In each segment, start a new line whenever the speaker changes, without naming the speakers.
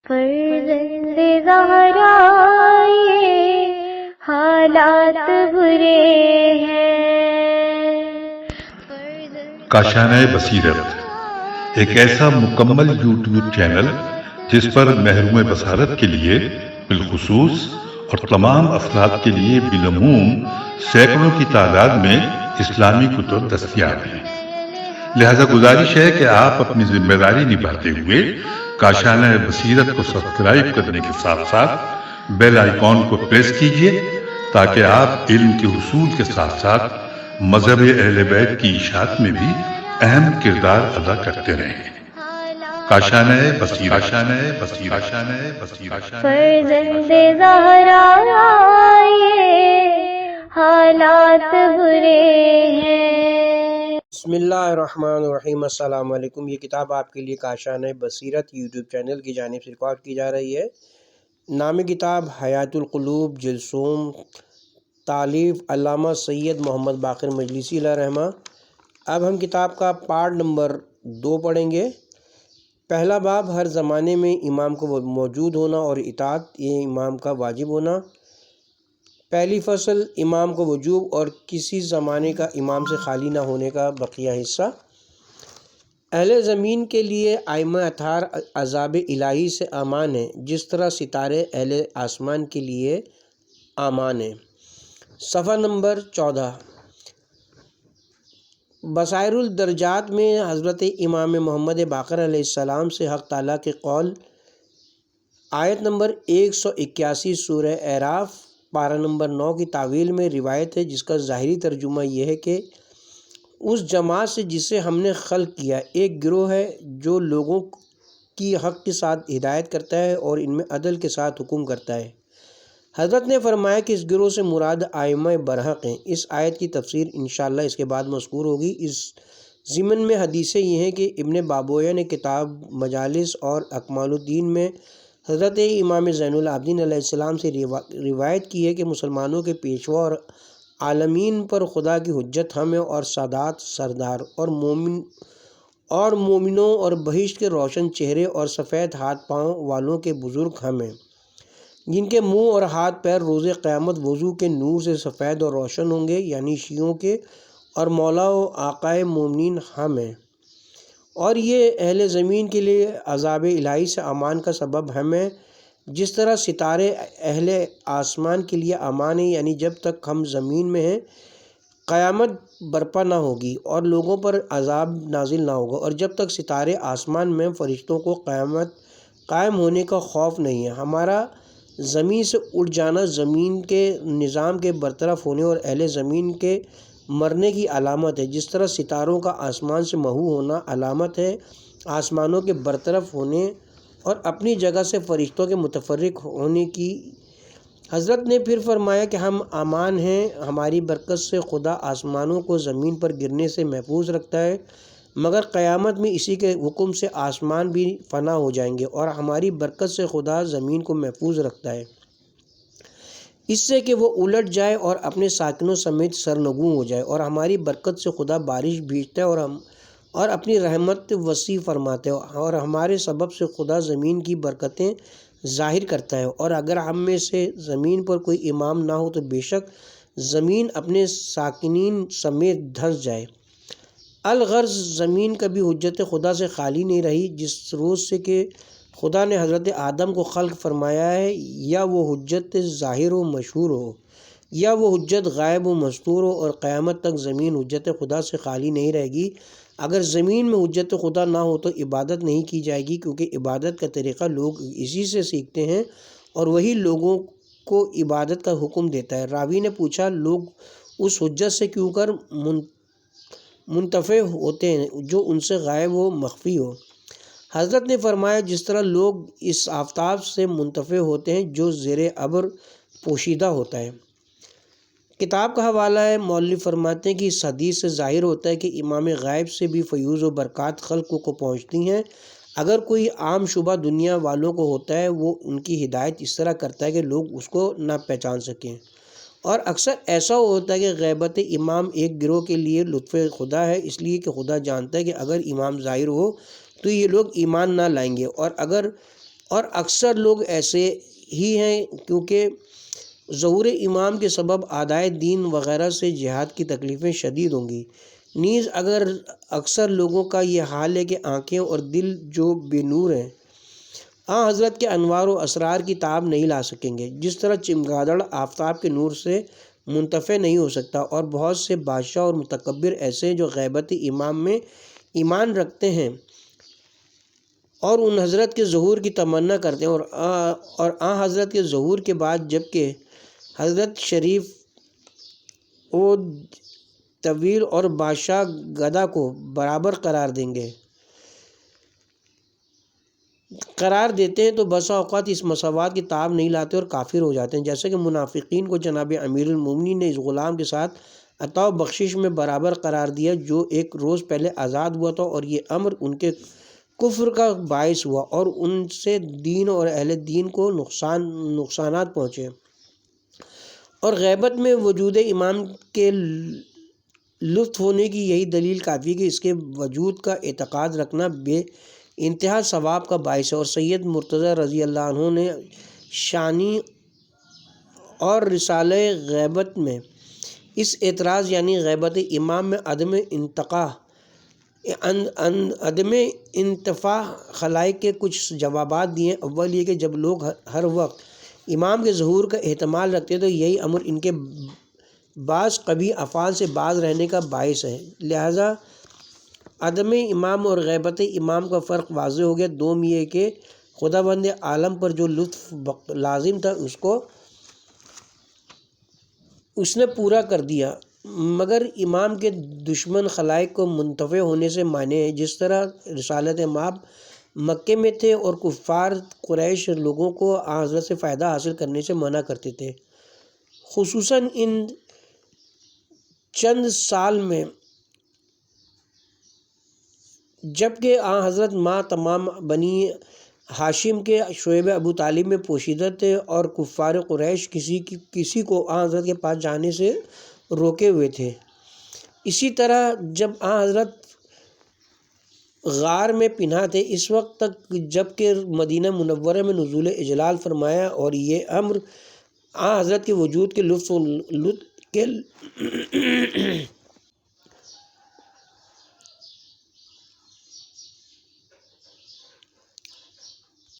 فرزند زہرا یہ حالات برے ہیں۔
کاشانہ بصیرت ایک ایسا مکمل یوٹیوب چینل جس پر محروم بصارت کے لیے بالخصوص اور تمام افراد کے لیے بالعموم سینکڑوں کی تعداد میں اسلامی کتب دستیاب ہیں۔ لہذا گزارش ہے کہ آپ اپنی ذمہ داری نبھاتے ہوئے کاشانہ بصیرت کو سبسکرائب کرنے کے ساتھ ساتھ بیل آئیکن کو پریس کیجیے تاکہ آپ علم کے حصول کے ساتھ ساتھ مذہب اہل بیت کی اشاعت میں بھی اہم کردار ادا کرتے رہیں۔ کاشانہ بصیرت۔
فرزند زہرا یہ حالات برے ہیں۔
بسم اللہ الرحمن الرحیم۔ السلام علیکم۔ یہ کتاب آپ کے لیے کاشانہ بصیرت یوٹیوب چینل کی جانب سے ریکارڈ کی جا رہی ہے۔ نام کتاب حیات القلوب جلسوم، تالیف علامہ سید محمد باقر مجلسی علیہ رحمہ۔ اب ہم کتاب کا پارٹ نمبر 2 پڑھیں گے۔ پہلا باب، ہر زمانے میں امام کو موجود ہونا اور اطاعت یہ امام کا واجب ہونا۔ پہلی فصل، امام کو وجوب اور کسی زمانے کا امام سے خالی نہ ہونے کا بقیہ حصہ۔ اہل زمین کے لیے ائمہ اطہار عذاب الہی سے امان ہیں، جس طرح ستارے اہل آسمان کے لیے امان ہیں۔ صفحہ نمبر 14۔ بصائر الدرجات میں حضرت امام محمد باقر علیہ السلام سے حق تعالیٰ کے قول، آیت نمبر 181 سورہ اعراف پارہ نمبر 9 کی تعویل میں روایت ہے، جس کا ظاہری ترجمہ یہ ہے کہ اس جماعت سے جسے ہم نے خلق کیا ایک گروہ ہے جو لوگوں کی حق کے ساتھ ہدایت کرتا ہے اور ان میں عدل کے ساتھ حکم کرتا ہے۔ حضرت نے فرمایا کہ اس گروہ سے مراد ائمہ برحق ہیں۔ اس آیت کی تفسیر انشاءاللہ اس کے بعد مذکور ہوگی۔ اس ضمن میں حدیثیں یہ ہیں کہ ابن بابویہ نے کتاب مجالس اور اکمال الدین میں حضرت امام زین العابدین علیہ السلام سے روایت کی ہے کہ مسلمانوں کے پیشوا اور عالمین پر خدا کی حجت ہم ہے، اور سادات سردار اور مومنوں اور بہشت کے روشن چہرے اور سفید ہاتھ پاؤں والوں کے بزرگ ہم ہیں، جن کے منہ اور ہاتھ پیر روز قیامت وضو کے نور سے سفید اور روشن ہوں گے، یعنی شیعوں کے، اور مولا و آقائے مومنین ہم ہیں، اور یہ اہل زمین کے لیے عذاب الہی سے امان کا سبب ہم ہیں، جس طرح ستارے اہل آسمان کے لیے امان ہیں، یعنی جب تک ہم زمین میں ہیں قیامت برپا نہ ہوگی اور لوگوں پر عذاب نازل نہ ہوگا، اور جب تک ستارے آسمان میں فرشتوں کو قیامت قائم ہونے کا خوف نہیں ہے۔ ہمارا زمین سے اٹھ جانا زمین کے نظام کے برطرف ہونے اور اہل زمین کے مرنے کی علامت ہے، جس طرح ستاروں کا آسمان سے محو ہونا علامت ہے آسمانوں کے برطرف ہونے اور اپنی جگہ سے فرشتوں کے متفرق ہونے کی۔ حضرت نے پھر فرمایا کہ ہم امان ہیں، ہماری برکت سے خدا آسمانوں کو زمین پر گرنے سے محفوظ رکھتا ہے، مگر قیامت میں اسی کے حکم سے آسمان بھی فنا ہو جائیں گے، اور ہماری برکت سے خدا زمین کو محفوظ رکھتا ہے اس سے کہ وہ الٹ جائے اور اپنے ساکنوں سمیت سرنگوں ہو جائے، اور ہماری برکت سے خدا بارش بھیجتا ہے اور اپنی رحمت وسیع فرماتے ہیں، اور ہمارے سبب سے خدا زمین کی برکتیں ظاہر کرتا ہے، اور اگر ہم میں سے زمین پر کوئی امام نہ ہو تو بے شک زمین اپنے ساکنین سمیت دھنس جائے۔ الغرض زمین کبھی حجت خدا سے خالی نہیں رہی، جس روز سے کہ خدا نے حضرت آدم کو خلق فرمایا ہے، یا وہ حجت ظاہر و مشہور ہو یا وہ حجت غائب و مستور ہو، اور قیامت تک زمین حجت خدا سے خالی نہیں رہے گی۔ اگر زمین میں حجت خدا نہ ہو تو عبادت نہیں کی جائے گی، کیونکہ عبادت کا طریقہ لوگ اسی سے سیکھتے ہیں اور وہی لوگوں کو عبادت کا حکم دیتا ہے۔ راوی نے پوچھا، لوگ اس حجت سے کیوں کر منتفع ہوتے ہیں جو ان سے غائب و مخفی ہو؟ حضرت نے فرمایا، جس طرح لوگ اس آفتاب سے منتفع ہوتے ہیں جو زیر ابر پوشیدہ ہوتا ہے۔ کتاب کا حوالہ ہے۔ مولوی فرماتے ہیں کہ اس حدیث سے ظاہر ہوتا ہے کہ امام غائب سے بھی فیوض و برکات خلق کو پہنچتی ہیں۔ اگر کوئی عام شبہ دنیا والوں کو ہوتا ہے، وہ ان کی ہدایت اس طرح کرتا ہے کہ لوگ اس کو نہ پہچان سکیں، اور اکثر ایسا ہوتا ہے کہ غیبت امام ایک گروہ کے لیے لطف خدا ہے، اس لیے کہ خدا جانتا ہے کہ اگر امام ظاہر ہو تو یہ لوگ ایمان نہ لائیں گے، اور اگر اور اکثر لوگ ایسے ہی ہیں، کیونکہ ظہور امام کے سبب اعدائے دین وغیرہ سے جہاد کی تکلیفیں شدید ہوں گی۔ نیز اکثر لوگوں کا یہ حال ہے کہ آنکھیں اور دل جو بے نور ہیں حضرت کے انوار و اسرار کی تاب نہیں لا سکیں گے، جس طرح چمگادڑ آفتاب کے نور سے منتفع نہیں ہو سکتا۔ اور بہت سے بادشاہ اور متکبر ایسے ہیں جو غیبت امام میں ایمان رکھتے ہیں اور ان حضرت کے ظہور کی تمنا کرتے ہیں، اور حضرت کے ظہور کے بعد جبکہ حضرت شریف و طویل اور بادشاہ گدا کو برابر قرار دیتے ہیں تو بسا اوقات اس مساوات کی تاب نہیں لاتے اور کافر ہو جاتے ہیں، جیسے کہ منافقین کو جناب امیر المومنین نے اس غلام کے ساتھ عطا و بخشش میں برابر قرار دیا جو ایک روز پہلے آزاد ہوا تھا، اور یہ امر ان کے کفر کا باعث ہوا اور ان سے دین اور اہل دین کو نقصانات پہنچے۔ اور غیبت میں وجود امام کے لطف ہونے کی یہی دلیل کافی ہے کہ اس کے وجود کا اعتقاد رکھنا بے انتہا ثواب کا باعث ہے۔ اور سید مرتضیٰ رضی اللہ عنہ نے شانی اور رسالہ غیبت میں اس اعتراض یعنی غیبت امام میں عدم انتفاع خلائق کے کچھ جوابات دیے۔ اول یہ کہ جب لوگ ہر وقت امام کے ظہور کا احتمال رکھتے تو یہی امر ان کے بعض قبیح افعال سے باز رہنے کا باعث ہے، لہذا عدم امام اور غیبت امام کا فرق واضح ہو گیا۔ دوم یہ کہ خداوند عالم پر جو لطف لازم تھا اس نے پورا کر دیا، مگر امام کے دشمن خلائق کو منتفع ہونے سے مانے ہیں، جس طرح رسالت مآب مکے میں تھے اور کفار قریش لوگوں کو حضرت سے فائدہ حاصل کرنے سے منع کرتے تھے، خصوصاً ان چند سال میں جبکہ حضرت ماں تمام بنی ہاشم کے شعیب ابو طالب میں پوشیدہ تھے اور کفار قریش کسی کو حضرت کے پاس جانے سے روکے ہوئے تھے۔ اسی طرح جب حضرت غار میں پنہا تھے اس وقت تک جب کہ مدینہ منورہ میں نزول اجلال فرمایا، اور یہ امر حضرت کے وجود کے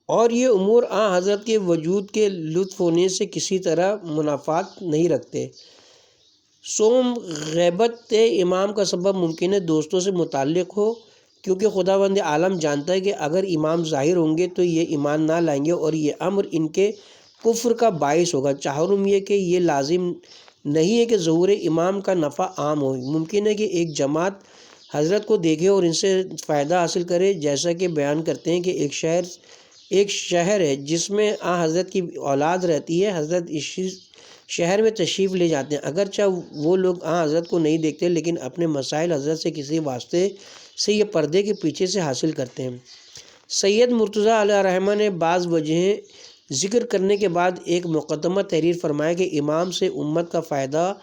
اور یہ امور حضرت کے وجود کے لطف ہونے سے کسی طرح منافات نہیں رکھتے۔ سوم غیبت امام کا سبب ممکن ہے دوستوں سے متعلق ہو، کیونکہ خداوند عالم جانتا ہے کہ اگر امام ظاہر ہوں گے تو یہ ایمان نہ لائیں گے اور یہ امر ان کے کفر کا باعث ہوگا۔ چہارم یہ کہ یہ لازم نہیں ہے کہ ظہور امام کا نفع عام ہو، ممکن ہے کہ ایک جماعت حضرت کو دیکھے اور ان سے فائدہ حاصل کرے، جیسا کہ بیان کرتے ہیں کہ ایک شہر ہے جس میں حضرت کی اولاد رہتی ہے، حضرت اس شہر میں تشریف لے جاتے ہیں، اگرچہ وہ لوگ حضرت کو نہیں دیکھتے لیکن اپنے مسائل حضرت سے کسی واسطے سے یہ پردے کے پیچھے سے حاصل کرتے ہیں۔ سید مرتضیٰ علیہ رحمہ نے بعض وجہیں ذکر کرنے کے بعد ایک مقدمہ تحریر فرمایا کہ امام سے امت کا فائدہ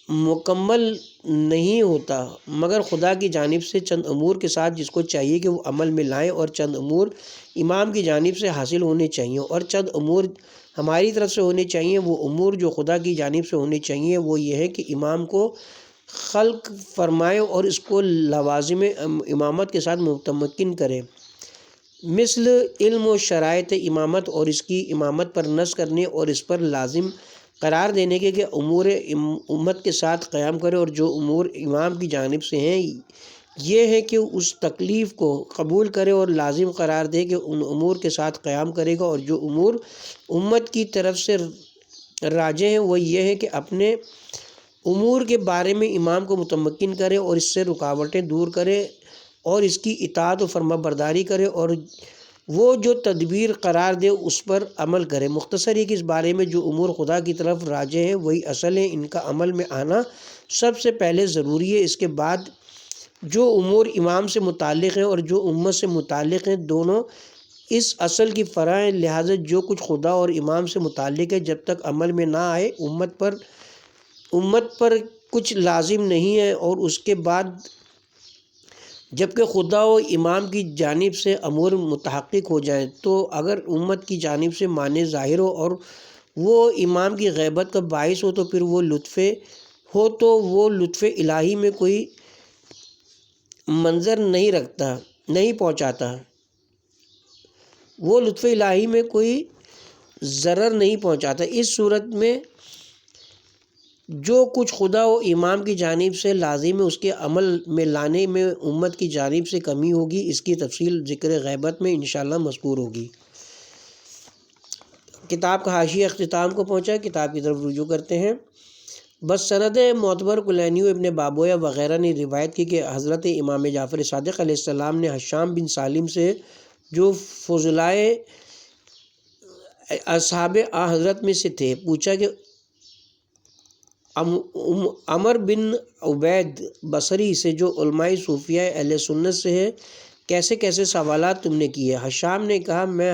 مکمل نہیں ہوتا مگر خدا کی جانب سے چند امور کے ساتھ، جس کو چاہیے کہ وہ عمل میں لائیں، اور چند امور امام کی جانب سے حاصل ہونے چاہیے اور چند امور ہماری طرف سے ہونے چاہیے۔ وہ امور جو خدا کی جانب سے ہونے چاہیے وہ یہ ہے کہ امام کو خلق فرمائے اور اس کو لوازم امامت کے ساتھ متمکن کرے، مثل علم و شرائط امامت اور اس کی امامت پر نص کرنے اور اس پر لازم قرار دینے کے کہ امور امت کے ساتھ قیام کرے، اور جو امور امام کی جانب سے ہیں یہ ہے کہ اس تکلیف کو قبول کرے اور لازم قرار دے کہ ان امور کے ساتھ قیام کرے گا، اور جو امور امت کی طرف سے راجع ہیں وہ یہ ہے کہ اپنے امور کے بارے میں امام کو متمکن کرے اور اس سے رکاوٹیں دور کرے اور اس کی اطاعت و فرما برداری کرے، اور وہ جو تدبیر قرار دے اس پر عمل کرے۔ مختصر یہ کہ اس بارے میں جو امور خدا کی طرف راجع ہیں وہی اصل ہیں، ان کا عمل میں آنا سب سے پہلے ضروری ہے، اس کے بعد جو امور امام سے متعلق ہیں اور جو امت سے متعلق ہیں دونوں اس اصل کی فرع ہیں، لہٰذا جو کچھ خدا اور امام سے متعلق ہے جب تک عمل میں نہ آئے امت پر کچھ لازم نہیں ہے، اور اس کے بعد جبکہ خدا و امام کی جانب سے امور متحقق ہو جائیں تو اگر امت کی جانب سے معنی ظاہر ہو اور وہ امام کی غیبت کا باعث ہو تو پھر وہ لطف الہی میں کوئی منظر نہیں پہنچاتا، وہ لطف الہی میں کوئی ضرر نہیں پہنچاتا۔ اس صورت میں جو کچھ خدا و امام کی جانب سے لازم ہے اس کے عمل میں لانے میں امت کی جانب سے کمی ہوگی، اس کی تفصیل ذکر غیبت میں انشاءاللہ مذکور ہوگی۔ کتاب کا حاشیہ اختتام کو پہنچا، کتاب کی طرف رجوع کرتے ہیں۔ بس سند معتبر کلینی ابن بابویہ وغیرہ نے روایت کی کہ حضرت امام جعفر صادق علیہ السلام نے حشام بن سالم سے، جو فضلائے اصحاب حضرت میں سے تھے، پوچھا کہ عمر بن عبید بصری سے، جو علماء صوفیہ اہل سنت سے ہے، کیسے کیسے سوالات تم نے کیے؟ حشام نے کہا، میں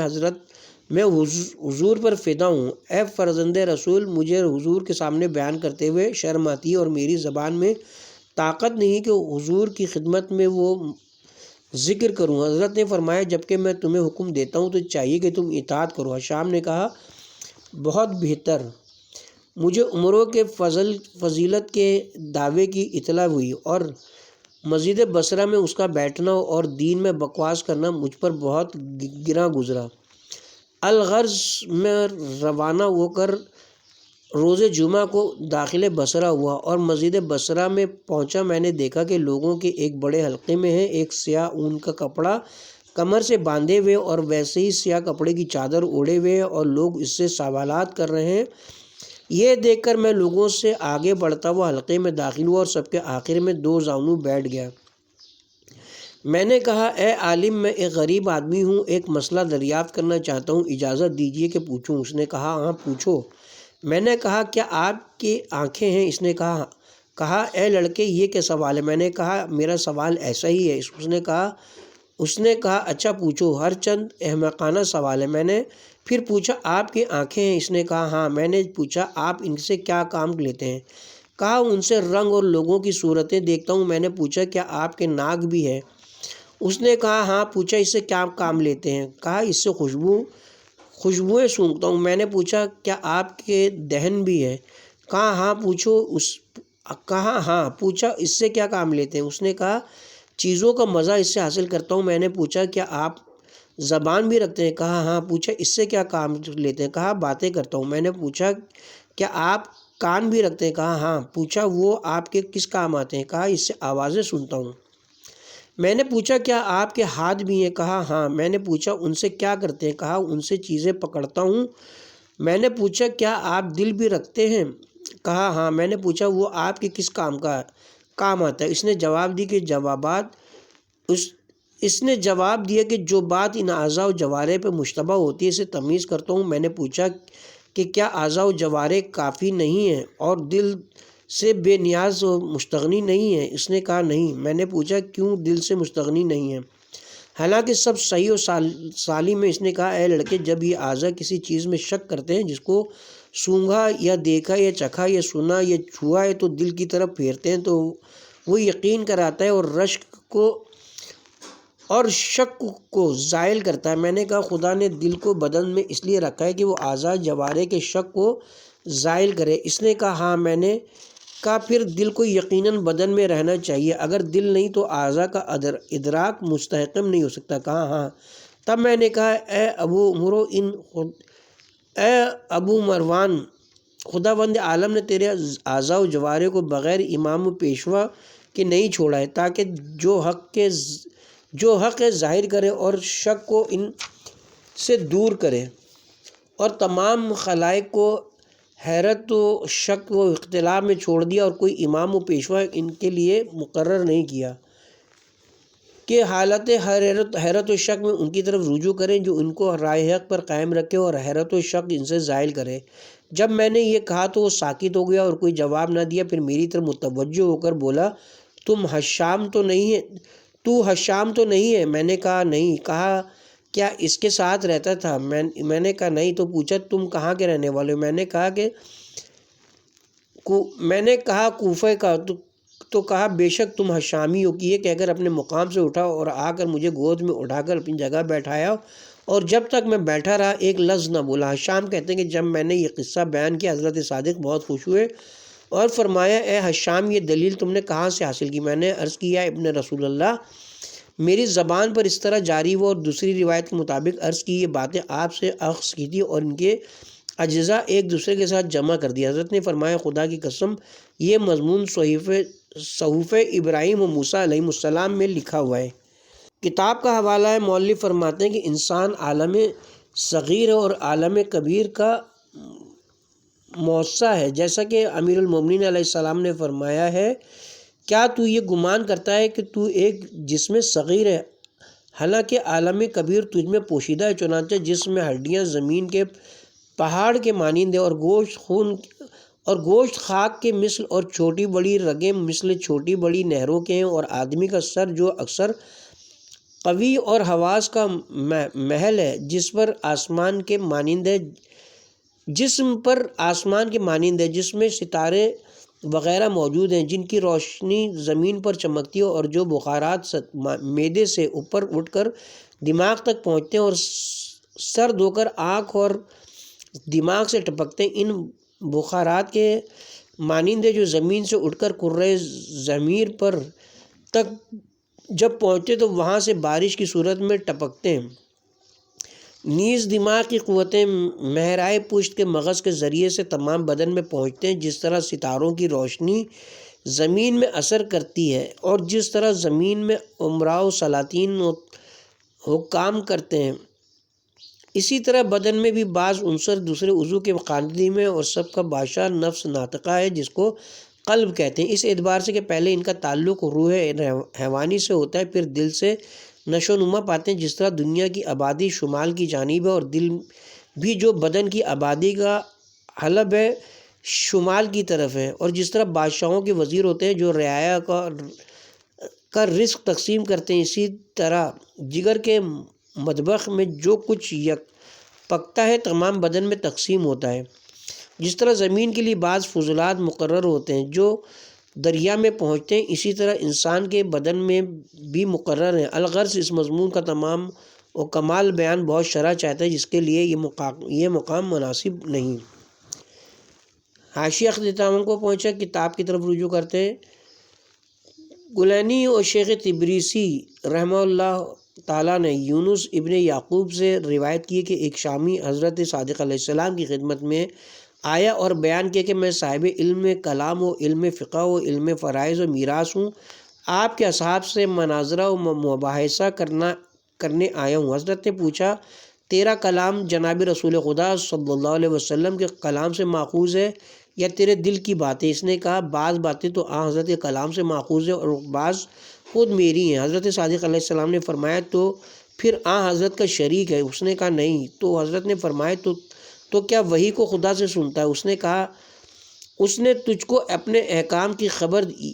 حضور پر فدا ہوں، اے فرزند رسول، مجھے حضور کے سامنے بیان کرتے ہوئے شرم آتی ہے اور میری زبان میں طاقت نہیں کہ حضور کی خدمت میں وہ ذکر کروں۔ حضرت نے فرمایا، جبکہ میں تمہیں حکم دیتا ہوں تو چاہیے کہ تم اطاعت کرو۔ حشام نے کہا، بہت بہتر۔ مجھے عمروں کے فضیلت کے دعوے کی اطلاع ہوئی اور مسجد بصرہ میں اس کا بیٹھنا اور دین میں بکواس کرنا مجھ پر بہت گراں گزرا۔ الغرض میں روانہ ہو کر روز جمعہ کو داخل بصرہ ہوا اور مسجد بصرہ میں پہنچا۔ میں نے دیکھا کہ لوگوں کے ایک بڑے حلقے میں ہے ایک سیاہ اون کا کپڑا کمر سے باندھے ہوئے اور ویسے ہی سیاہ کپڑے کی چادر اوڑھے ہوئے اور لوگ اس سے سوالات کر رہے ہیں۔ یہ دیکھ کر میں لوگوں سے آگے بڑھتا ہوا حلقے میں داخل ہوا اور سب کے آخر میں دو زانوں بیٹھ گیا۔ میں نے کہا، اے عالم، میں ایک غریب آدمی ہوں، ایک مسئلہ دریافت کرنا چاہتا ہوں، اجازت دیجیے کہ پوچھوں۔ اس نے کہا، ہاں پوچھو۔ میں نے کہا، کیا آپ کی آنکھیں ہیں؟ اس نے کہا، اے لڑکے، یہ کیا سوال ہے؟ میں نے کہا، میرا سوال ایسا ہی ہے۔ اس نے کہا، اچھا پوچھو، ہر چند احمقانہ سوال ہے۔ میں نے پھر پوچھا، آپ کی آنکھیں ہیں؟ اس نے کہا، ہاں۔ میں نے پوچھا، آپ ان سے کیا کام لیتے ہیں؟ کہا، ان سے رنگ اور لوگوں کی صورتیں دیکھتا ہوں۔ میں نے پوچھا، کیا آپ کے ناک بھی ہے؟ اس نے کہا، ہاں۔ پوچھا، اس سے کیا کام لیتے ہیں؟ کہا، اس سے خوشبوئیں سونگھتا ہوں۔ میں نے پوچھا، کیا آپ کے دہن بھی ہے؟ کہا، ہاں۔ پوچھا، اس سے کیا کام لیتے ہیں؟ اس نے کہا، چیزوں کا مزہ اس سے حاصل کرتا ہوں۔ میں نے پوچھا، کیا آپ زبان بھی رکھتے ہیں؟ کہا، ہاں۔ پوچھا، اس سے کیا کام لیتے ہیں؟ کہا، باتیں کرتا ہوں۔ میں نے پوچھا، کیا آپ کان بھی رکھتے ہیں؟ کہا، ہاں۔ پوچھا، وہ آپ کے کس کام آتے ہیں؟ کہا، اس سے آوازیں سنتا ہوں۔ میں نے پوچھا، کیا آپ کے ہاتھ بھی ہیں؟ کہا، ہاں۔ میں نے پوچھا، ان سے کیا کرتے ہیں؟ کہا، ان سے چیزیں پکڑتا ہوں۔ میں نے پوچھا، کیا آپ دل بھی رکھتے ہیں؟ کہا، ہاں۔ میں نے پوچھا، وہ آپ کے کس کام آتا ہے؟ اس نے جواب دیا کہ جو بات ان اعضاء و جوارح پہ مشتبہ ہوتی ہے اسے تمیز کرتا ہوں۔ میں نے پوچھا کہ کیا اعضاء و جوارح کافی نہیں ہیں اور دل سے بے نیاز و مستغنی نہیں ہیں؟ اس نے کہا، نہیں۔ میں نے پوچھا، کیوں دل سے مستغنی نہیں ہیں حالانکہ سب صحیح و سالم ہے؟ اس نے کہا، اے لڑکے، جب یہ اعضاء کسی چیز میں شک کرتے ہیں، جس کو سونگھا یا دیکھا یا چکھا یا سنا یا چھوا ہے، تو دل کی طرف پھیرتے ہیں تو وہ یقین کراتا ہے اور شک کو زائل کرتا ہے۔ میں نے کہا، خدا نے دل کو بدن میں اس لیے رکھا ہے کہ وہ اعضاء جوارح کے شک کو زائل کرے۔ اس نے کہا، ہاں۔ میں نے کہا، پھر دل کو یقیناً بدن میں رہنا چاہیے، اگر دل نہیں تو اعضاء کا ادراک مستحکم نہیں ہو سکتا۔ کہا، ہاں۔ تب میں نے کہا، اے ابو مروان، خداوند عالم نے تیرے اعضاء و جوارح کو بغیر امام و پیشوا کے نہیں چھوڑا ہے، تاکہ جو حق ہے ظاہر کرے اور شک کو ان سے دور کرے، اور تمام خلائق کو حیرت و شک و اختلاف میں چھوڑ دیا اور کوئی امام و پیشوا ان کے لیے مقرر نہیں کیا کہ حالت حیرت و شک میں ان کی طرف رجوع کریں، جو ان کو رائے حق پر قائم رکھے اور حیرت و شک ان سے زائل کرے۔ جب میں نے یہ کہا تو وہ ساکت ہو گیا اور کوئی جواب نہ دیا۔ پھر میری طرف متوجہ ہو کر بولا، تو حشام تو نہیں ہے؟ میں نے کہا، نہیں۔ کہا، کیا اس کے ساتھ رہتا تھا؟ میں نے کہا، نہیں۔ تو پوچھا، تم کہاں کے رہنے والے ہو؟ میں نے کہا کوفہ کا۔ تو تو کہا بے شک تم حشامی ہو، یہ کہہ کر اپنے مقام سے اٹھا اور آ کر مجھے گود میں اٹھا کر اپنی جگہ بیٹھایا، اور جب تک میں بیٹھا رہا ایک لفظ نہ بولا۔ حشام کہتے ہیں کہ جب میں نے یہ قصہ بیان کیا حضرت صادق بہت خوش ہوئے اور فرمایا اے حشام یہ دلیل تم نے کہاں سے حاصل کی؟ میں نے عرض کیا ابن رسول اللہ میری زبان پر اس طرح جاری ہوا، اور دوسری روایت کے مطابق عرض کی یہ باتیں آپ سے اخذ کی تھی اور ان کے اجزاء ایک دوسرے کے ساتھ جمع کر دیا۔ حضرت نے فرمایا خدا کی قسم یہ مضمون صحف ابراہیم و موسیٰ علیہ السلام میں لکھا ہوا ہے۔ کتاب کا حوالہ ہے، مؤلف فرماتے ہیں کہ انسان عالم صغیر اور عالم کبیر کا موسع ہے، جیسا کہ امیر المومنین علیہ السلام نے فرمایا ہے کیا تو یہ گمان کرتا ہے کہ تو ایک جسم صغیر ہے حالانکہ عالم کبیر تجھ میں پوشیدہ ہے؟ چنانچہ جسم میں ہڈیاں زمین کے پہاڑ کے مانند ہیں اور گوشت خاک کے مثل، اور چھوٹی بڑی رگیں مثل چھوٹی بڑی نہروں کے ہیں، اور آدمی کا سر جو اکثر قوی اور حواس کا محل ہے جس پر آسمان کے مانند ہے، جسم پر آسمان کے مانند ہے جس میں ستارے وغیرہ موجود ہیں جن کی روشنی زمین پر چمکتی ہے، اور جو بخارات معدے سے اوپر اٹھ کر دماغ تک پہنچتے ہیں اور سر دھو کر آنکھ اور دماغ سے ٹپکتے ہیں۔ ان بخارات کے مانند جو زمین سے اٹھ کر کرۂ ضمیر پر تک جب پہنچتے تو وہاں سے بارش کی صورت میں ٹپکتے ہیں۔ نیز دماغ کی قوتیں مہرائے پشت کے مغز کے ذریعے سے تمام بدن میں پہنچتے ہیں، جس طرح ستاروں کی روشنی زمین میں اثر کرتی ہے اور جس طرح زمین میں امراء و سلاطین حکام کرتے ہیں، اسی طرح بدن میں بھی بعض عنصر دوسرے عضو کے خاندی میں، اور سب کا بادشاہ نفس ناطقہ ہے جس کو قلب کہتے ہیں، اس اعتبار سے کہ پہلے ان کا تعلق روح حیوانی سے ہوتا ہے، پھر دل سے نشو و نما پاتے ہیں۔ جس طرح دنیا کی آبادی شمال کی جانب ہے اور دل بھی جو بدن کی آبادی کا حلب ہے شمال کی طرف ہے، اور جس طرح بادشاہوں کے وزیر ہوتے ہیں جو رعایا کا رزق تقسیم کرتے ہیں، اسی طرح جگر کے مطبخ میں جو کچھ پکتا ہے تمام بدن میں تقسیم ہوتا ہے۔ جس طرح زمین کے لیے بعض فضلات مقرر ہوتے ہیں جو دریا میں پہنچتے ہیں، اسی طرح انسان کے بدن میں بھی مقرر ہیں۔ الغرض اس مضمون کا تمام و کمال بیان بہت شرح چاہتا ہے جس کے لیے یہ مقام مناسب نہیں۔ حاشیہ اختتام کو پہنچا، کتاب کی طرف رجوع کرتے ہیں۔ گلینی اور شیخ تبریسی رحمہ اللہ تعالیٰ نے یونس ابن یعقوب سے روایت کی کہ ایک شامی حضرت صادق علیہ السلام کی خدمت میں آیا اور بیان کیا کہ میں صاحب علم کلام و علم فقہ و علم فرائض و میراث ہوں، آپ کے اصحاب سے مناظرہ و مباحثہ کرنے آیا ہوں۔ حضرت نے پوچھا تیرا کلام جناب رسول خدا صلی اللہ علیہ وسلم کے کلام سے ماخوذ ہے یا تیرے دل کی باتیں؟ اس نے کہا بعض باتیں تو حضرت کے کلام سے ماخوذ ہے اور بعض خود میری ہیں۔ حضرت صادق علیہ السلام نے فرمایا تو پھر حضرت کا شریک ہے؟ اس نے کہا نہیں۔ تو حضرت نے فرمایا تو کیا وحی کو خدا سے سنتا ہے؟ اس نے کہا اس نے تجھ کو اپنے احکام کی خبر دی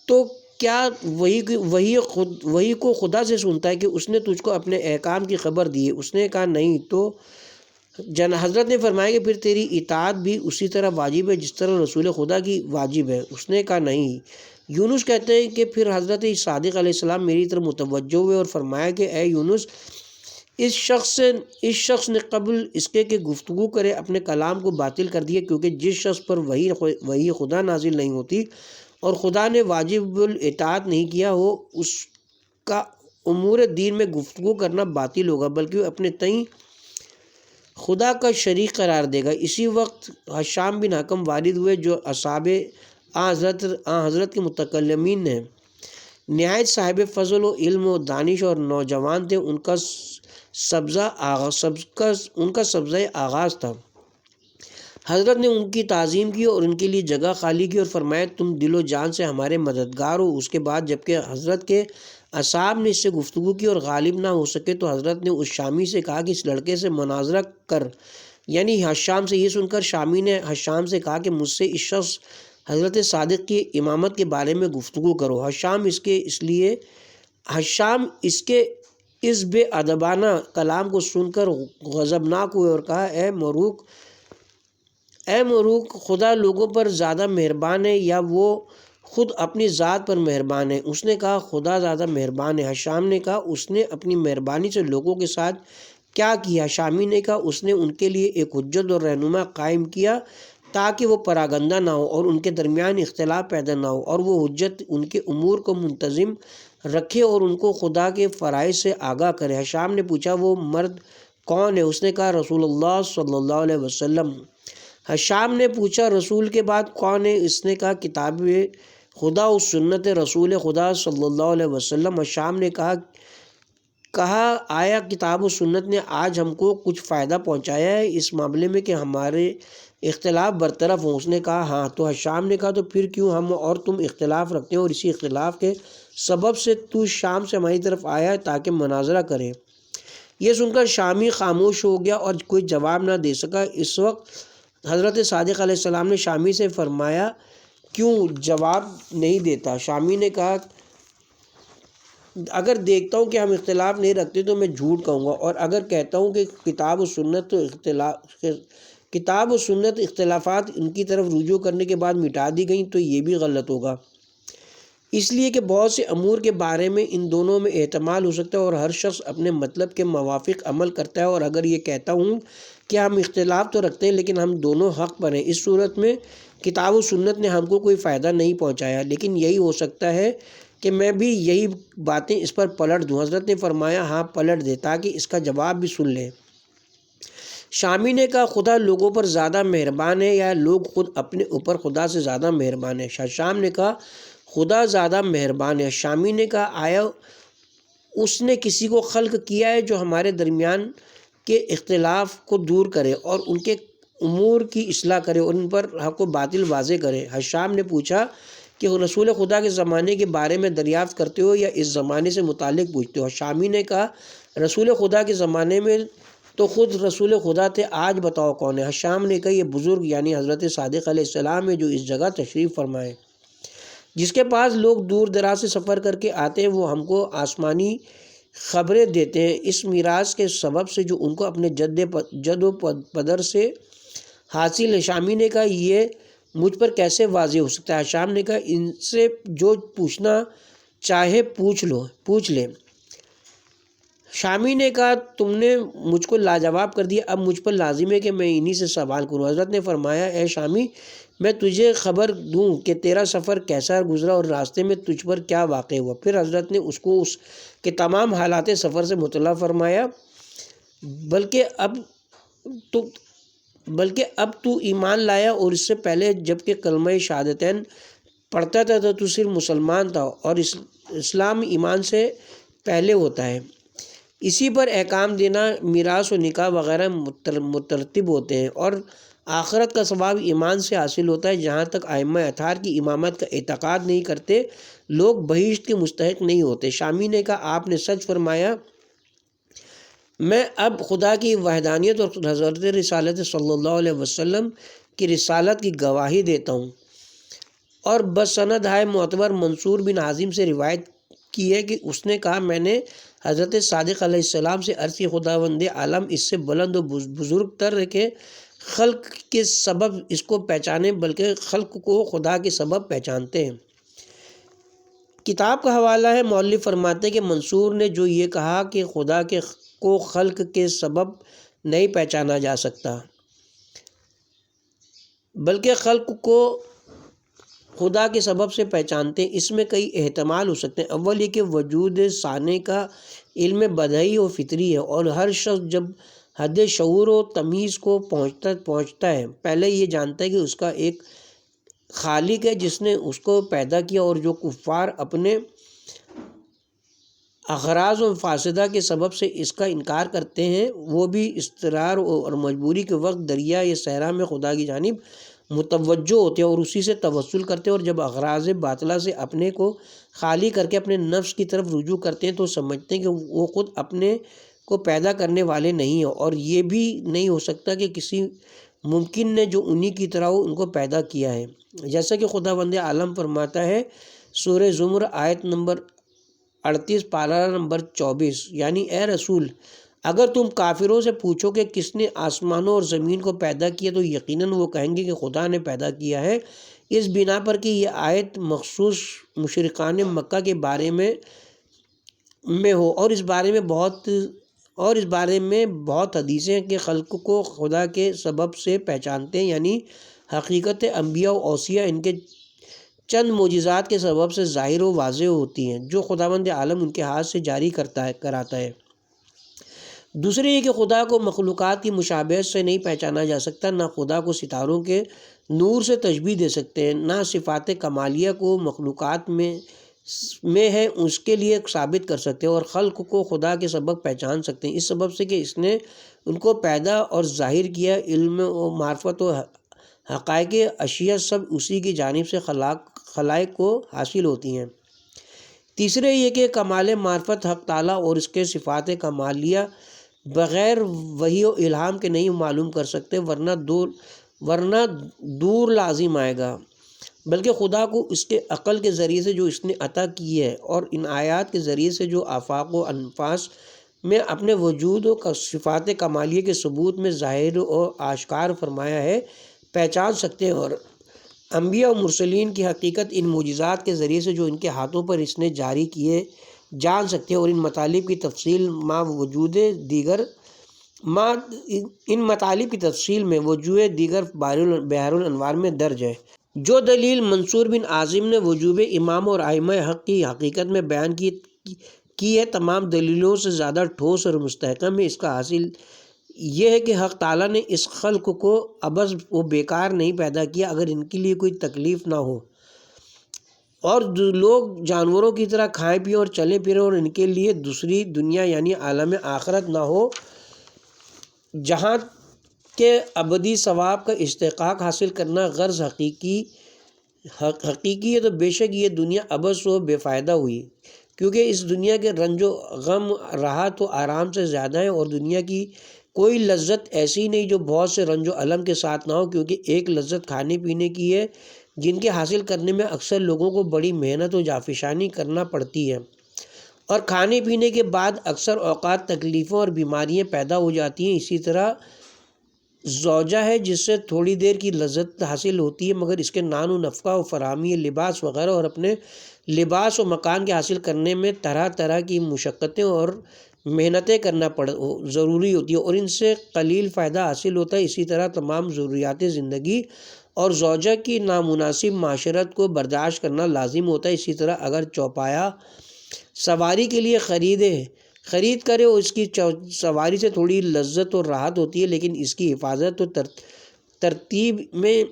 تو کیا وحی کو خدا سے سنتا ہے کہ اس نے تجھ کو اپنے احکام کی خبر دی ہے؟ اس نے کہا نہیں۔ تو حضرت نے فرمایا کہ پھر تیری اطاعت بھی اسی طرح واجب ہے جس طرح رسول خدا کی واجب ہے؟ اس نے کہا نہیں۔ یونس کہتے ہیں کہ پھر حضرت صادق علیہ السلام میری طرف متوجہ ہوئے اور فرمایا کہ اے یونس اس شخص نے قبل اس کے کہ گفتگو کرے اپنے کلام کو باطل کر دیا، کیونکہ جس شخص پر وحی خدا نازل نہیں ہوتی اور خدا نے واجب الاطاعت نہیں کیا ہو اس کا امور دین میں گفتگو کرنا باطل ہوگا، بلکہ وہ اپنے تئیں خدا کا شریک قرار دے گا۔ اسی وقت حشام بن حکم والد ہوئے جو اصحاب حضرت کے متکلمین ہیں، نہایت صاحب فضل و علم و دانش اور نوجوان تھے۔ ان کا سبزہ آغاز تھا۔ حضرت نے ان کی تعظیم کی اور ان کے لیے جگہ خالی کی اور فرمایا تم دل و جان سے ہمارے مددگار ہو۔ اس کے بعد جبکہ حضرت کے اصحاب نے اس سے گفتگو کی اور غالب نہ ہو سکے تو حضرت نے اس شامی سے کہا کہ اس لڑکے سے مناظرہ کر، یعنی حشام سے۔ یہ سن کر شامی نے حشام سے کہا کہ مجھ سے اس شخص حضرت صادق کی امامت کے بارے میں گفتگو کرو۔ حشام اس کے اس بے ادبانہ کلام کو سن کر غضبناک ہوئے اور کہا اے مروک اے مروق، خدا لوگوں پر زیادہ مہربان ہے یا وہ خود اپنی ذات پر مہربان ہے؟ اس نے کہا خدا زیادہ مہربان ہے۔ حشام نے کہا اس نے اپنی مہربانی سے لوگوں کے ساتھ کیا کیا؟ شامی نے کہا اس نے ان کے لیے ایک حجت اور رہنما قائم کیا تاکہ وہ پراگندہ نہ ہو اور ان کے درمیان اختلاف پیدا نہ ہو، اور وہ حجت ان کے امور کو منتظم رکھے اور ان کو خدا کے فرائض سے آگاہ کرے۔ حشام نے پوچھا وہ مرد کون ہے؟ اس نے کہا رسول اللہ صلی اللہ علیہ وسلم۔ حشام نے پوچھا رسول کے بعد کون ہے؟ اس نے کہا کتاب خدا و سنت رسول خدا صلی اللہ علیہ وسلم۔ حشام نے کہا آیا کتاب و سنت نے آج ہم کو کچھ فائدہ پہنچایا ہے اس معاملے میں کہ ہمارے اختلاف برطرف ہوں؟ اس نے کہا ہاں۔ تو حشام نے کہا تو پھر کیوں ہم اور تم اختلاف رکھتے ہیں، اور اسی اختلاف کے سبب سے تو شام سے ہماری طرف آیا ہے تاکہ مناظرہ کرے؟ یہ سن کر شامی خاموش ہو گیا اور کوئی جواب نہ دے سکا۔ اس وقت حضرت صادق علیہ السلام نے شامی سے فرمایا کیوں جواب نہیں دیتا؟ شامی نے کہا اگر دیکھتا ہوں کہ ہم اختلاف نہیں رکھتے تو میں جھوٹ کہوں گا، اور اگر کہتا ہوں کہ کتاب و سنت اختلافات ان کی طرف رجوع کرنے کے بعد مٹا دی گئیں تو یہ بھی غلط ہوگا، اس لیے کہ بہت سے امور کے بارے میں ان دونوں میں احتمال ہو سکتا ہے اور ہر شخص اپنے مطلب کے موافق عمل کرتا ہے، اور اگر یہ کہتا ہوں کہ ہم اختلاف تو رکھتے ہیں لیکن ہم دونوں حق پر ہیں، اس صورت میں کتاب و سنت نے ہم کو کوئی فائدہ نہیں پہنچایا، لیکن یہی ہو سکتا ہے کہ میں بھی یہی باتیں اس پر پلٹ دوں۔ حضرت نے فرمایا ہاں پلٹ دے تاکہ اس کا جواب بھی سن لیں۔ شامی نے کہا خدا لوگوں پر زیادہ مہربان ہے یا لوگ خود اپنے اوپر خدا سے زیادہ مہربان ہے؟ شام نے کہا خدا زیادہ مہربان ہے۔ شامی نے کہا آیا اس نے کسی کو خلق کیا ہے جو ہمارے درمیان کے اختلاف کو دور کرے اور ان کے امور کی اصلاح کرے اور ان پر حق و باطل واضح کرے؟ حشام نے پوچھا کہ رسول خدا کے زمانے کے بارے میں دریافت کرتے ہو یا اس زمانے سے متعلق پوچھتے ہو؟ شامی نے کہا رسول خدا کے زمانے میں تو خود رسول خدا تھے، آج بتاؤ کون ہے؟ حشام نے کہا یہ بزرگ یعنی حضرت صادق علیہ السلام ہے جو اس جگہ تشریف فرمائے، جس کے پاس لوگ دور دراز سے سفر کر کے آتے ہیں، وہ ہم کو آسمانی خبریں دیتے ہیں اس میراث کے سبب سے جو ان کو اپنے جد و پدر سے حاصل ہے۔ شامی نے کہا یہ مجھ پر کیسے واضح ہو سکتا ہے؟ شام نے کہا ان سے جو پوچھنا چاہے پوچھ لے۔ شامی نے کہا تم نے مجھ کو لاجواب کر دیا، اب مجھ پر لازم ہے کہ میں انہی سے سوال کروں۔ حضرت نے فرمایا اے شامی میں تجھے خبر دوں کہ تیرا سفر کیسا گزرا اور راستے میں تجھ پر کیا واقع ہوا؟ پھر حضرت نے اس کو اس کے تمام حالات سفر سے مطلع فرمایا، بلکہ اب تو ایمان لایا اور اس سے پہلے جب کہ کلمہ شہادتین پڑھتا تھا تو تو صرف مسلمان تھا، اور اسلام ایمان سے پہلے ہوتا ہے، اسی پر احکام دینا، میراث و نکاح وغیرہ مترتب ہوتے ہیں، اور آخرت کا ثواب ایمان سے حاصل ہوتا ہے۔ جہاں تک ائمہ اطہار کی امامت کا اعتقاد نہیں کرتے لوگ بہشت کے مستحق نہیں ہوتے۔ شامی نے کہا آپ نے سچ فرمایا، میں اب خدا کی وحدانیت اور حضرت رسالت صلی اللہ علیہ وسلم کی رسالت کی گواہی دیتا ہوں، اور بسند ہے معتبر منصور بن حازم سے روایت کی ہے کہ اس نے کہا میں نے حضرت صادق علیہ السلام سے عرض کی خداوند عالم اس سے بلند و بزرگ تر کے خلق کے سبب اس کو پہچانے بلکہ خلق کو خدا کے سبب پہچانتے ہیں۔ کتاب کا حوالہ ہے، مؤلف فرماتے ہیں کہ منصور نے جو یہ کہا کہ خدا کو خلق کے سبب نہیں پہچانا جا سکتا بلکہ خلق کو خدا کے سبب سے پہچانتے ہیں، اس میں کئی احتمال ہو سکتے ہیں۔ اول یہ کہ وجود ثانی کا علم بدیہی و فطری ہے، اور ہر شخص جب حد شعور و تمیز کو پہنچتا ہے پہلے یہ جانتا ہے کہ اس کا ایک خالق ہے جس نے اس کو پیدا کیا، اور جو کفار اپنے اغراض و فاسدہ کے سبب سے اس کا انکار کرتے ہیں وہ بھی اضطرار اور مجبوری کے وقت دریا یا صحرا میں خدا کی جانب متوجہ ہوتے ہیں اور اسی سے توسل کرتے ہیں، اور جب اغراض باطلہ سے اپنے کو خالی کر کے اپنے نفس کی طرف رجوع کرتے ہیں تو سمجھتے ہیں کہ وہ خود اپنے کو پیدا کرنے والے نہیں ہیں، اور یہ بھی نہیں ہو سکتا کہ کسی ممکن نے جو انہی کی طرح ہو ان کو پیدا کیا ہے، جیسا کہ خداوند عالم فرماتا ہے سورہ زمر آیت نمبر 38 پارہ نمبر 24، یعنی اے رسول اگر تم کافروں سے پوچھو کہ کس نے آسمانوں اور زمین کو پیدا کیا تو یقیناً وہ کہیں گے کہ خدا نے پیدا کیا ہے، اس بنا پر کہ یہ آیت مخصوص مشرکان مکہ کے بارے میں ہو، اور اس بارے میں بہت حدیثیں کہ خلق کو خدا کے سبب سے پہچانتے ہیں، یعنی حقیقت انبیاء و اوصیاء ان کے چند معجزات کے سبب سے ظاہر و واضح ہوتی ہیں جو خداوند عالم ان کے ہاتھ سے جاری کراتا ہے۔ دوسرے یہ کہ خدا کو مخلوقات کی مشابہت سے نہیں پہچانا جا سکتا، نہ خدا کو ستاروں کے نور سے تشبیہ دے سکتے ہیں، نہ صفات کمالیہ کو مخلوقات میں ہے اس کے لیے ثابت کر سکتے ہیں، اور خلق کو خدا کے سبب پہچان سکتے ہیں، اس سبب سے کہ اس نے ان کو پیدا اور ظاہر کیا۔ علم و معرفت و حقائق اشیاء سب اسی کی جانب سے خلائق کو حاصل ہوتی ہیں۔ تیسرے یہ کہ کمال معرفت حق تعالیٰ اور اس کے صفات کمالیہ بغیر وحی و الہام کے نہیں معلوم کر سکتے، ورنہ دور لازم آئے گا، بلکہ خدا کو اس کے عقل کے ذریعے سے جو اس نے عطا کی ہے اور ان آیات کے ذریعے سے جو آفاق و انفاس میں اپنے وجود و صفات کمالیہ کے ثبوت میں ظاہر و آشکار فرمایا ہے پہچان سکتے ہیں، اور انبیاء و مرسلین کی حقیقت ان معجزات کے ذریعے سے جو ان کے ہاتھوں پر اس نے جاری کیے جان سکتے ہیں، اور ان مطالب کی تفصیل میں وجوہ دیگر بحر الانوار میں درج ہے۔ جو دلیل منصور بن عازم نے وجوب امام اور ائمہ حق کی حقیقت میں بیان کی ہے، تمام دلیلوں سے زیادہ ٹھوس اور مستحکم ہے۔ اس کا حاصل یہ ہے کہ حق تعالیٰ نے اس خلق کو عبث و بیکار نہیں پیدا کیا اگر ان کے لیے کوئی تکلیف نہ ہو، اور لوگ جانوروں کی طرح کھائیں پییں اور چلیں پھریں، اور ان کے لیے دوسری دنیا یعنی عالم آخرت نہ ہو جہاں کے ابدی ثواب کا استحقاق حاصل کرنا غرض حقیقی ہے، تو بے شک یہ دنیا عبث و بے فائدہ ہوئی، کیونکہ اس دنیا کے رنج و غم راحت و آرام سے زیادہ ہیں، اور دنیا کی کوئی لذت ایسی نہیں جو بہت سے رنج و الم کے ساتھ نہ ہو، کیونکہ ایک لذت کھانے پینے کی ہے جن کے حاصل کرنے میں اکثر لوگوں کو بڑی محنت و جافشانی کرنا پڑتی ہے، اور کھانے پینے کے بعد اکثر اوقات تکلیفوں اور بیماریاں پیدا ہو جاتی ہیں۔ اسی طرح زوجہ ہے جس سے تھوڑی دیر کی لذت حاصل ہوتی ہے، مگر اس کے نان و نفقہ و فراہمی لباس وغیرہ اور اپنے لباس و مکان کے حاصل کرنے میں طرح طرح کی مشقتیں اور محنتیں کرنا ضروری ہوتی ہے، اور ان سے قلیل فائدہ حاصل ہوتا ہے۔ اسی طرح تمام ضروریات زندگی اور زوجہ کی نامناسب معاشرت کو برداشت کرنا لازم ہوتا ہے۔ اسی طرح اگر چوپایا سواری کے لیے خرید کرے اور اس کی سواری سے تھوڑی لذت اور راحت ہوتی ہے، لیکن اس کی حفاظت و ترتیب میں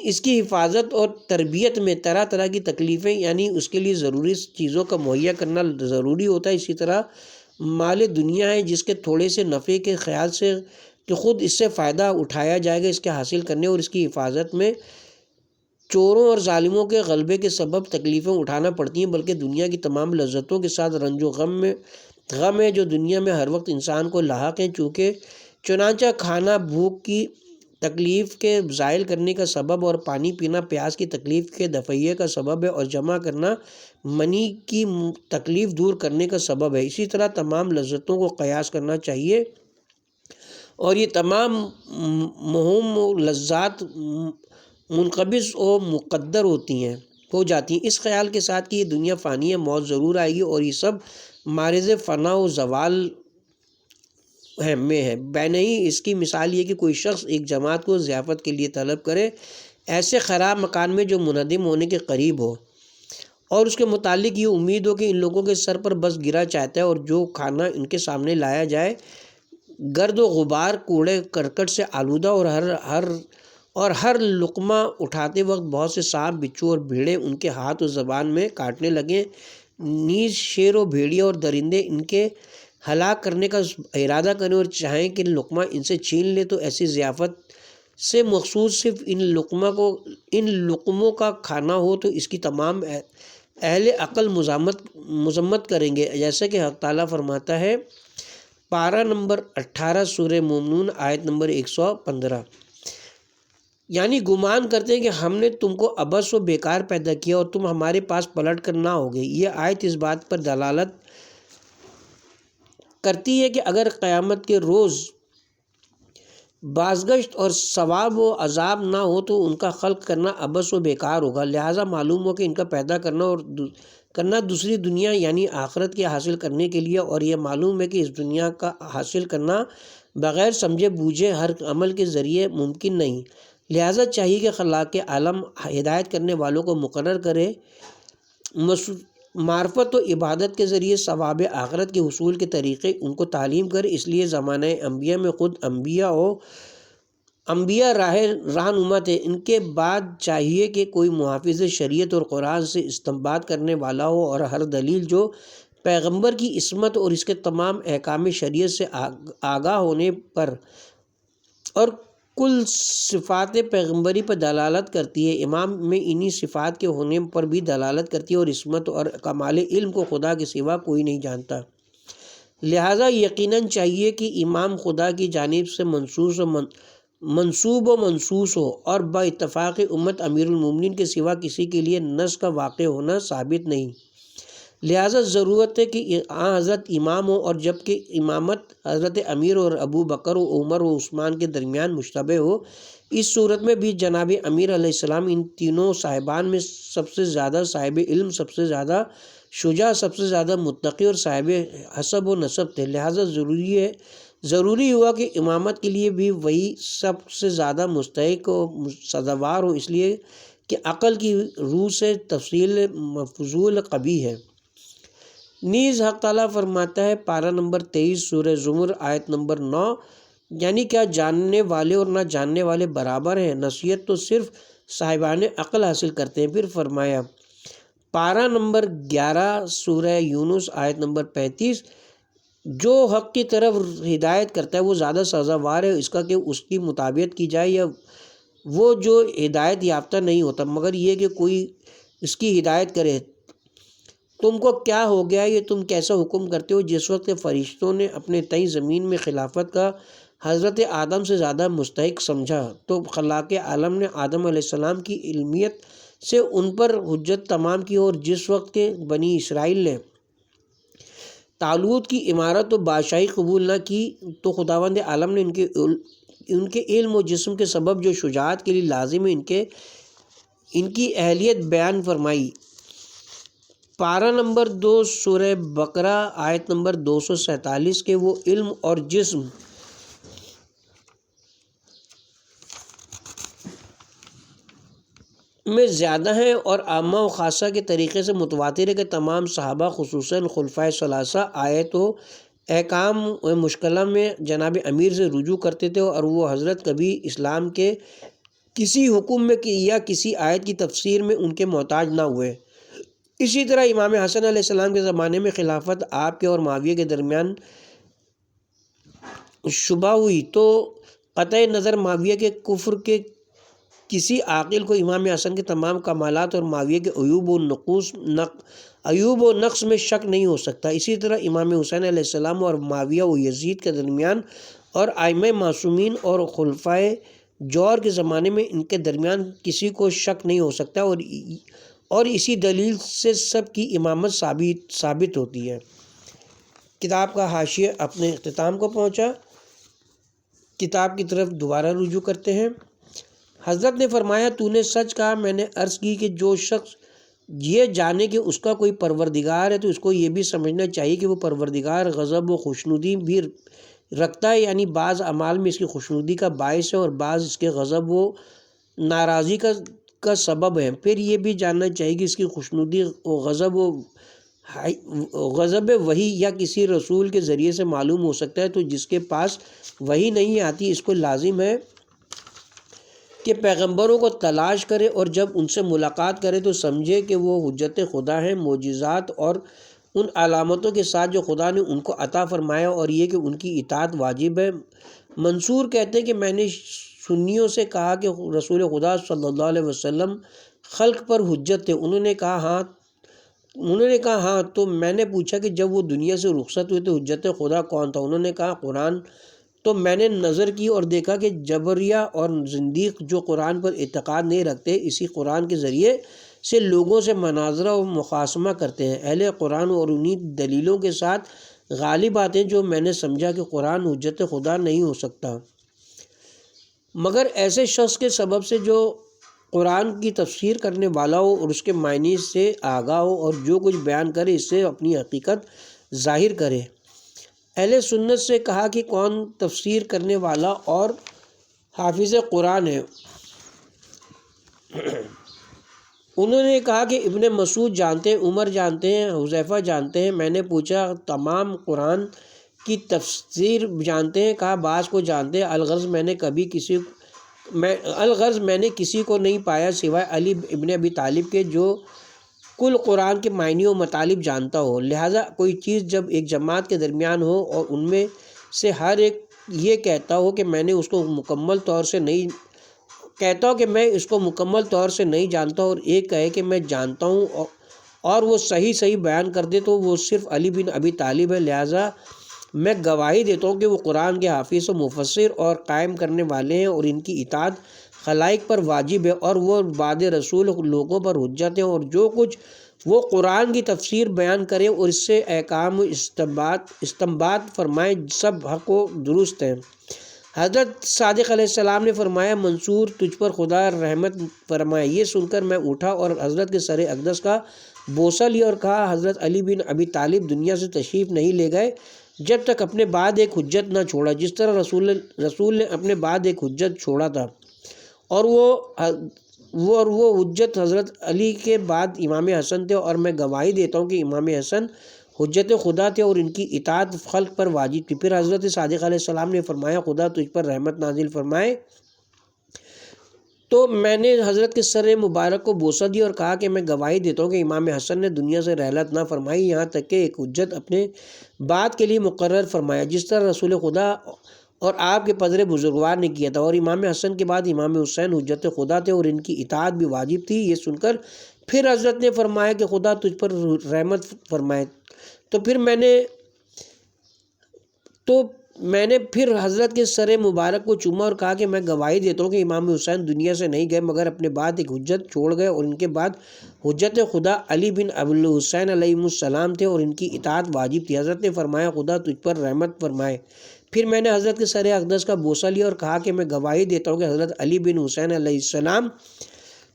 اس کی حفاظت اور تربیت میں طرح طرح کی تکلیفیں یعنی اس کے لیے ضروری چیزوں کا مہیا کرنا ضروری ہوتا ہے۔ اسی طرح مال دنیا ہے جس کے تھوڑے سے نفع کے خیال سے کہ خود اس سے فائدہ اٹھایا جائے گا، اس کے حاصل کرنے اور اس کی حفاظت میں چوروں اور ظالموں کے غلبے کے سبب تکلیفیں اٹھانا پڑتی ہیں، بلکہ دنیا کی تمام لذتوں کے ساتھ رنج و غم ہے جو دنیا میں ہر وقت انسان کو لاحق ہیں، چنانچہ کھانا بھوک کی تکلیف کے زائل کرنے کا سبب اور پانی پینا پیاس کی تکلیف کے دفعیے کا سبب ہے، اور جمع کرنا منی کی تکلیف دور کرنے کا سبب ہے۔ اسی طرح تمام لذتوں کو قیاس کرنا چاہیے، اور یہ تمام مہم لذات منقبض و مقدر ہو جاتی ہیں اس خیال کے ساتھ کہ یہ دنیا فانی ہے، موت ضرور آئے گی، اور یہ سب معرض فنا و زوال میں ہے۔ بینہی اس کی مثال یہ کہ کوئی شخص ایک جماعت کو ضیافت کے لیے طلب کرے ایسے خراب مکان میں جو منہدم ہونے کے قریب ہو، اور اس کے متعلق یہ امید ہو کہ ان لوگوں کے سر پر بس گرا چاہتا ہے، اور جو کھانا ان کے سامنے لایا جائے گرد و غبار کوڑے کرکٹ سے آلودہ، اور ہر لقمہ اٹھاتے وقت بہت سے سانپ بچھو اور بھیڑیں ان کے ہاتھ و زبان میں کاٹنے لگیں، نیز شیر و بھیڑیا اور درندے ان کے ہلاک کرنے کا ارادہ کریں اور چاہیں کہ لقمہ ان سے چھین لے، تو ایسی ضیافت سے مخصوص صرف ان لقموں کا کھانا ہو تو اس کی تمام اہل عقل مذمت کریں گے، جیسا کہ حق تعالیٰ فرماتا ہے پارہ نمبر 18 سورہ مومنون آیت نمبر 115، یعنی گمان کرتے ہیں کہ ہم نے تم کو عبث و بیکار پیدا کیا اور تم ہمارے پاس پلٹ کر نہ ہوگے۔ یہ آیت اس بات پر دلالت کرتی ہے کہ اگر قیامت کے روز بازگشت اور ثواب و عذاب نہ ہو تو ان کا خلق کرنا عبث و بیکار ہوگا، لہٰذا معلوم ہو کہ ان کا پیدا کرنا دوسری دنیا یعنی آخرت کے حاصل کرنے کے لیے، اور یہ معلوم ہے کہ اس دنیا کا حاصل کرنا بغیر سمجھے بوجھے ہر عمل کے ذریعے ممکن نہیں، لہٰذا چاہیے کہ خلاق عالم ہدایت کرنے والوں کو مقرر کرے، معرفت و عبادت کے ذریعے ثواب آخرت کے حصول کے طریقے ان کو تعلیم کرے۔ اس لیے زمانہ انبیاء میں خود انبیاء رہنما تھے، ان کے بعد چاہیے کہ کوئی محافظ شریعت اور قرآن سے استنباط کرنے والا ہو، اور ہر دلیل جو پیغمبر کی عصمت اور اس کے تمام احکام شریعت سے آگاہ ہونے پر اور کل صفات پیغمبری پر دلالت کرتی ہے، امام میں انہی صفات کے ہونے پر بھی دلالت کرتی ہے، اور عصمت اور کمال علم کو خدا کے سوا کوئی نہیں جانتا، لہٰذا یقیناً چاہیے کہ امام خدا کی جانب سے منسوب و منصوص ہو، اور با اتفاق امت امیر المومنین کے سوا کسی کے لیے نص کا واقع ہونا ثابت نہیں، لہٰذا ضرورت ہے کہ حضرت امام ہو، اور جبکہ امامت حضرت امیر اور ابو بکر و عمر و عثمان کے درمیان مشتبہ ہو، اس صورت میں بھی جناب امیر علیہ السلام ان تینوں صاحبان میں سب سے زیادہ صاحب علم، سب سے زیادہ شجاع، سب سے زیادہ متقی اور صاحب حسب و نسب تھے، لہٰذا ضروری ہوا کہ امامت کے لیے بھی وہی سب سے زیادہ مستحق و سزاوار ہو، اس لیے کہ عقل کی روح سے تفصیل مفضول قبیح ہے۔ نیز حق تعالیٰ فرماتا ہے پارہ نمبر 23 سورہ زمر آیت نمبر 9، یعنی کیا جاننے والے اور نہ جاننے والے برابر ہیں، نصیحت تو صرف صاحبان عقل حاصل کرتے ہیں۔ پھر فرمایا پارہ نمبر 11 سورہ یونس آیت نمبر 35، جو حق کی طرف ہدایت کرتا ہے وہ زیادہ سزاوار ہے اس کا کہ اس کی مطابقت کی جائے، یا وہ جو ہدایت یافتہ نہیں ہوتا مگر یہ کہ کوئی اس کی ہدایت کرے۔ تم کو کیا ہو گیا، یہ تم کیسا حکم کرتے ہو؟ جس وقت فرشتوں نے اپنے تئیں زمین میں خلافت کا حضرت آدم سے زیادہ مستحق سمجھا، تو خلاق عالم نے آدم علیہ السلام کی علمیت سے ان پر حجت تمام کی، اور جس وقت کے بنی اسرائیل نے طالوت کی امارت و بادشاہی قبول نہ کی تو خداوند عالم نے ان کے علم و جسم کے سبب جو شجاعت کے لیے لازم ہے ان کی اہلیت بیان فرمائی۔ پارہ نمبر 2 سورہ بقرہ آیت نمبر 247 کے وہ علم اور جسم میں زیادہ ہیں اور عامہ و خاصہ کے طریقے سے متواتر ہے کہ تمام صحابہ خصوصاً خلفائے ثلاثہ آیت و احکام مشکلہ میں جناب امیر سے رجوع کرتے تھے، اور وہ حضرت کبھی اسلام کے کسی حکم میں یا کسی آیت کی تفسیر میں ان کے محتاج نہ ہوئے۔ اسی طرح امام حسن علیہ السلام کے زمانے میں خلافت آپ کے اور معاویہ کے درمیان شبہ ہوئی تو قطع نظر معاویہ کے کفر کے کسی عاقل کو امام حسن کے تمام کمالات اور معاویہ کے عیوب و نقص میں شک نہیں ہو سکتا۔ اسی طرح امام حسین علیہ السلام اور معاویہ و یزید کے درمیان اور ائمہ معصومین اور خلفائے جور کے زمانے میں ان کے درمیان کسی کو شک نہیں ہو سکتا، اور اسی دلیل سے سب کی امامت ثابت ہوتی ہے۔ کتاب کا حاشیہ اپنے اختتام کو پہنچا، کتاب کی طرف دوبارہ رجوع کرتے ہیں۔ حضرت نے فرمایا تو نے سچ کہا، میں نے عرض کی کہ جو شخص یہ جانے کہ اس کا کوئی پروردگار ہے تو اس کو یہ بھی سمجھنا چاہیے کہ وہ پروردگار غضب و خوشنودی بھی رکھتا ہے، یعنی بعض اعمال میں اس کی خوشنودی کا باعث ہے اور بعض اس کے غضب و ناراضی کا سبب ہے۔ پھر یہ بھی جاننا چاہیے کہ اس کی خوشنودی و غضب وحی یا کسی رسول کے ذریعے سے معلوم ہو سکتا ہے، تو جس کے پاس وحی نہیں آتی اس کو لازم ہے کہ پیغمبروں کو تلاش کرے اور جب ان سے ملاقات کرے تو سمجھے کہ وہ حجت خدا ہیں، معجزات اور ان علامتوں کے ساتھ جو خدا نے ان کو عطا فرمایا، اور یہ کہ ان کی اطاعت واجب ہے۔ منصور کہتے ہیں کہ میں نے سنیوں سے کہا کہ رسول خدا صلی اللہ علیہ وسلم خلق پر حجت تھے، انہوں نے کہا ہاں، تو میں نے پوچھا کہ جب وہ دنیا سے رخصت ہوئے تو حجت خدا کون تھا؟ انہوں نے کہا قرآن۔ تو میں نے نظر کی اور دیکھا کہ جبریہ اور زندیق جو قرآن پر اعتقاد نہیں رکھتے اسی قرآن کے ذریعے سے لوگوں سے مناظرہ و مخاصمہ کرتے ہیں۔ اہل قرآن اور انہی دلیلوں کے ساتھ غالب باتیں جو میں نے سمجھا کہ قرآن حجت خدا نہیں ہو سکتا، مگر ایسے شخص کے سبب سے جو قرآن کی تفسیر کرنے والا ہو اور اس کے معنی سے آگاہ ہو اور جو کچھ بیان کرے اس سے اپنی حقیقت ظاہر کرے۔ اہل سنت سے کہا کہ کون تفسیر کرنے والا اور حافظ قرآن ہے؟ انہوں نے کہا کہ ابن مسعود جانتے ہیں، عمر جانتے ہیں، حذیفہ جانتے ہیں۔ میں نے پوچھا تمام قرآن کی تفسیر جانتے ہیں؟ کہا بعض کو جانتے ہیں، الغرض میں نے کسی کو نہیں پایا سوائے علی ابن ابی طالب کے جو کل قرآن کے معنی و مطالب جانتا ہو۔ لہٰذا کوئی چیز جب ایک جماعت کے درمیان ہو اور ان میں سے ہر ایک یہ کہتا ہو کہ میں اس کو مکمل طور سے نہیں جانتا اور ایک کہے کہ میں جانتا ہوں اور وہ صحیح بیان کر دے تو وہ صرف علی بن ابی طالب ہے۔ لہٰذا میں گواہی دیتا ہوں کہ وہ قرآن کے حافظ و مفسر اور قائم کرنے والے ہیں اور ان کی اطاعت خلائق پر واجب ہے اور وہ بعد رسول لوگوں پر حجت ہیں، اور جو کچھ وہ قرآن کی تفسیر بیان کرے اور اس سے احکام استنباط فرمائے سب حق و درست ہیں۔ حضرت صادق علیہ السلام نے فرمایا منصور تجھ پر خدا رحمت فرمائے۔ یہ سن کر میں اٹھا اور حضرت کے سر اقدس کا بوسہ لیا اور کہا حضرت علی بن ابی طالب دنیا سے تشریف نہیں لے گئے جب تک اپنے بعد ایک حجت نہ چھوڑا، جس طرح رسول نے اپنے بعد ایک حجت چھوڑا تھا، اور وہ حجت حضرت علی کے بعد امام حسن تھے، اور میں گواہی دیتا ہوں کہ امام حسن حجت خدا تھے اور ان کی اطاعت خلق پر واجب تھی۔ پھر حضرت صادق علیہ السلام نے فرمایا خدا تجھ پر رحمت نازل فرمائے۔ تو میں نے حضرت کے سر مبارک کو بوسہ دیا اور کہا کہ میں گواہی دیتا ہوں کہ امام حسن نے دنیا سے رحلت نہ فرمائی یہاں تک کہ ایک حجت اپنے بعد کے لیے مقرر فرمایا، جس طرح رسول خدا اور آپ کے پدر بزرگوار نے کیا تھا، اور امام حسن کے بعد امام حسین حجت خدا تھے اور ان کی اطاعت بھی واجب تھی۔ یہ سن کر پھر حضرت نے فرمایا کہ خدا تجھ پر رحمت فرمائے۔ تو میں نے پھر حضرت کے سر مبارک کو چوما اور کہا کہ میں گواہی دیتا ہوں کہ امام حسین دنیا سے نہیں گئے مگر اپنے بعد ایک حجت چھوڑ گئے، اور ان کے بعد حجت خدا علی بن ابی الحسین علیہ السلام تھے اور ان کی اطاعت واجب تھی۔ حضرت نے فرمایا خدا تجھ پر رحمت فرمائے۔ پھر میں نے حضرت کے سر اقدس کا بوسہ لیا اور کہا کہ میں گواہی دیتا ہوں کہ حضرت علی بن حسین علیہ السلام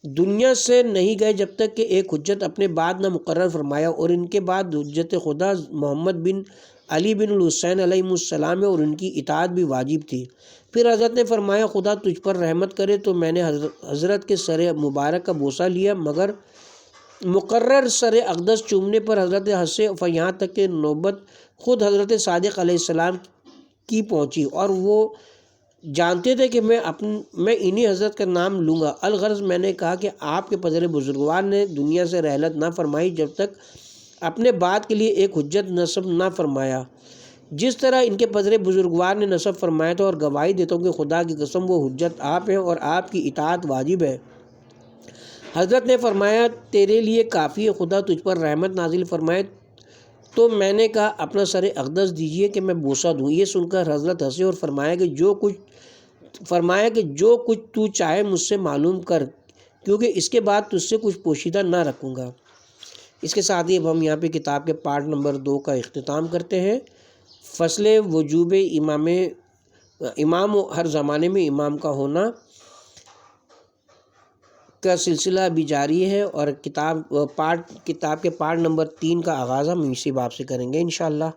دنیا سے نہیں گئے جب تک کہ ایک حجت اپنے بعد نہ مقرر فرمایا، اور ان کے بعد حجت خدا محمد بن علی بن الحسین علیہ السلام ہے اور ان کی اطاعت بھی واجب تھی۔ پھر حضرت نے فرمایا خدا تجھ پر رحمت کرے، تو میں نے حضرت کے سر مبارک کا بوسہ لیا، مگر مقرر سر اقدس چومنے پر حضرت ہنسے، یہاں تک کہ نوبت خود حضرت صادق علیہ السلام کی پہنچی، اور وہ جانتے تھے کہ میں انہی حضرت کا نام لوں گا۔ الغرض میں نے کہا کہ آپ کے پدر بزرگوار نے دنیا سے رحلت نہ فرمائی جب تک اپنے بعد کے لیے ایک حجت نصب نہ فرمایا، جس طرح ان کے پدر بزرگوار نے نصب فرمایا تھا، اور گواہی دیتا ہوں کہ خدا کی قسم وہ حجت آپ ہیں اور آپ کی اطاعت واجب ہے۔ حضرت نے فرمایا تیرے لیے کافی ہے، خدا تجھ پر رحمت نازل فرمائے۔ تو میں نے کہا اپنا سر اقدس دیجیے کہ میں بوسہ دوں۔ یہ سن کر حضرت ہنسے اور فرمایا کہ جو کچھ تو چاہے مجھ سے معلوم کر، کیونکہ اس کے بعد تجھ سے کچھ پوشیدہ نہ رکھوں گا۔ اس کے ساتھ ہی اب ہم یہاں پہ کتاب کے پارٹ نمبر 2 کا اختتام کرتے ہیں۔ فصل وجوب امام ہر زمانے میں امام کا ہونا کا سلسلہ بھی جاری ہے، اور کتاب کے پارٹ نمبر 3 کا آغاز ہم اسی باب سے کریں گے انشاءاللہ۔